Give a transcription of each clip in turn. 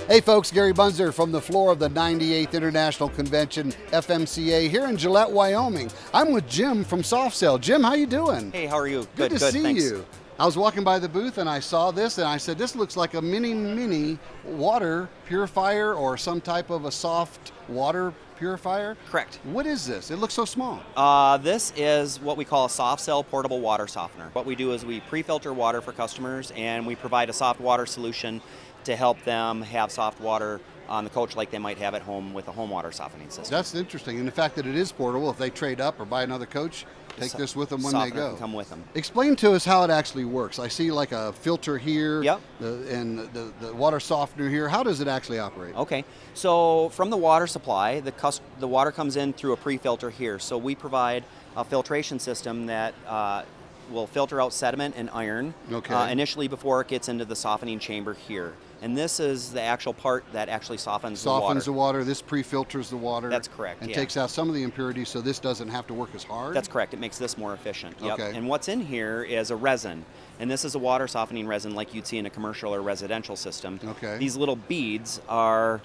Hey folks, Gary Bunzer from the floor of the 98th International Convention, FMCA, here in Gillette, Wyoming. I'm with Jim from SoftCell. Jim, how you doing? Hey, how are you? Good to see thanks. you. I was walking by the booth and I saw this and I said, this looks like a mini water purifier or some type of a soft water purifier. Correct. What is this? It looks so small. This is what we call a SoftCell portable water softener. What we do is we pre-filter water for customers and we provide a soft water solution to help them have soft water on the coach like they might have at home with a home water softening system. That's interesting. And the fact that it is portable, if they trade up or buy another coach, take this with them when they go. Can come with them. Explain to us how it actually works. I see like a filter here, yep. and the water softener here. How does it actually operate? Okay, so from the water supply, the water comes in through a pre-filter here. So we provide a filtration system that will filter out sediment and iron initially before it gets into the softening chamber here. And this is the actual part that actually softens the water. Softens the water. This pre-filters the water. That's correct. And takes out some of the impurities, so this doesn't have to work as hard. That's correct. It makes this more efficient. Yep. Okay. And what's in here is a resin. And this is a water softening resin like you'd see in a commercial or residential system. Okay. These little beads are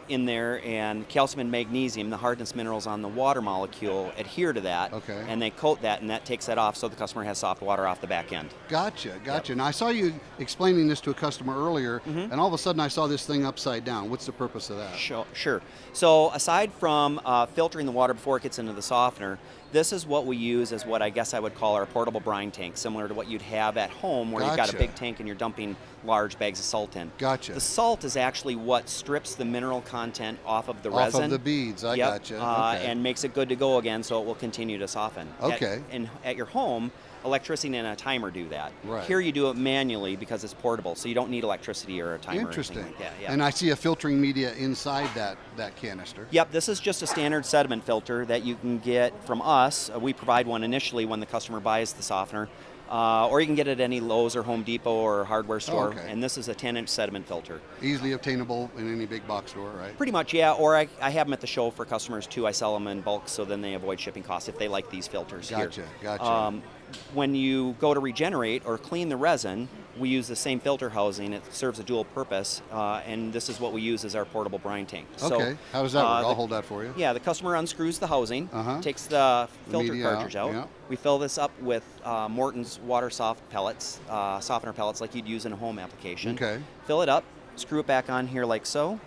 in there, and calcium and magnesium, the hardness minerals on the water molecule, adhere to that, and they coat that, and that takes that off so the customer has soft water off the back end. Gotcha. Yep. Now I saw you explaining this to a customer earlier, and all of a sudden I saw this thing upside down. What's the purpose of that? Sure. So aside from filtering the water before it gets into the softener, this is what we use as what I guess I would call our portable brine tank, similar to what you'd have at home where you've got a big tank and you're dumping large bags of salt in. Gotcha. The salt is actually what strips the mineral content off of the resin. Off of the beads, I gotcha. And makes it good to go again so it will continue to soften. Okay. At your home, electricity and a timer do that. Right. Here you do it manually because it's portable, so you don't need electricity or a timer. Interesting. Or anything like that. Yeah. And I see a filtering media inside that canister. Yep, this is just a standard sediment filter that you can get from us. We provide one initially when the customer buys the softener, or you can get it at any Lowe's or Home Depot or hardware store. And this is a 10-inch sediment filter. Easily obtainable in any big box store, right? Pretty much, yeah. Or I have them at the show for customers too. I sell them in bulk so then they avoid shipping costs if they like these filters here. Gotcha. When you go to regenerate or clean the resin, we use the same filter housing. It serves a dual purpose, and this is what we use as our portable brine tank. Okay, how does that work? I'll hold that for you. Yeah, the customer unscrews the housing, takes the filter cartridge out. Yeah. We fill this up with Morton's water soft pellets, softener pellets like you'd use in a home application. Okay. Fill it up, screw it back on here like so,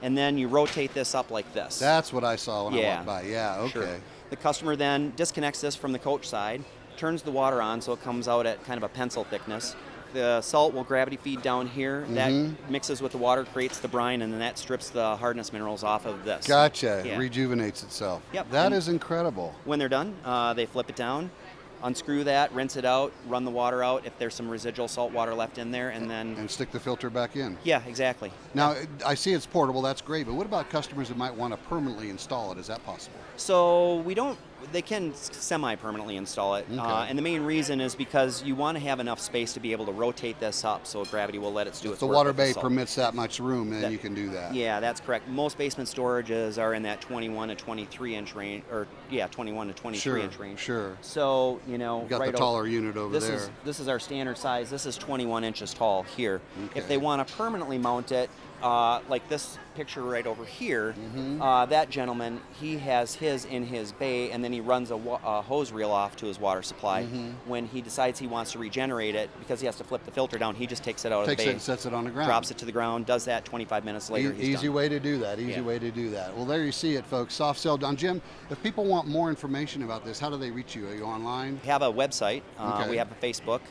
and then you rotate this up like this. That's what I saw when I walked by. Yeah, okay. Sure. The customer then disconnects this from the coach side, turns the water on so it comes out at kind of a pencil thickness. The salt will gravity feed down here. That mixes with the water, creates the brine, and then that strips the hardness minerals off of this. Gotcha. Yeah. Rejuvenates itself. Yep. That is incredible. When they're done, they flip it down, unscrew that, rinse it out, run the water out if there's some residual salt water left in there, and then... And stick the filter back in. Yeah, exactly. Now, I see it's portable, that's great, but what about customers that might want to permanently install it? Is that possible? So we don't... They can semi-permanently install it, and the main reason is because you want to have enough space to be able to rotate this up so gravity will let it do its work. If the water bay permits that much room, then you can do that. Yeah, that's correct. Most basement storages are in that 21 to 23 inch range, or 21 to 23 inch range. Sure. So, you know, You've got the taller unit over there. This is our standard size. This is 21 inches tall here. If they want to permanently mount it, like this picture right over here, that gentleman, he has his in his bay, and then he runs a hose reel off to his water supply. When he decides he wants to regenerate it, because he has to flip the filter down, he just takes it out of the bay, sets it on the ground, drops it to the ground, does that 25 minutes later. Easy way to do that. Easy way to do that. Well, there you see it, folks. SoftCell done. Jim, if people want more information about this, how do they reach you? Are you online? We have a website. We have a Facebook.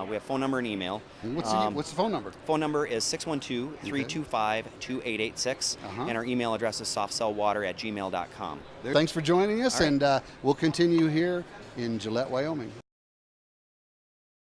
We have phone number and email. What's the phone number? Phone number is 612-325-2886, and our email address is softcellwater@gmail.com. Thanks for joining us, and we'll continue here in Gillette, Wyoming.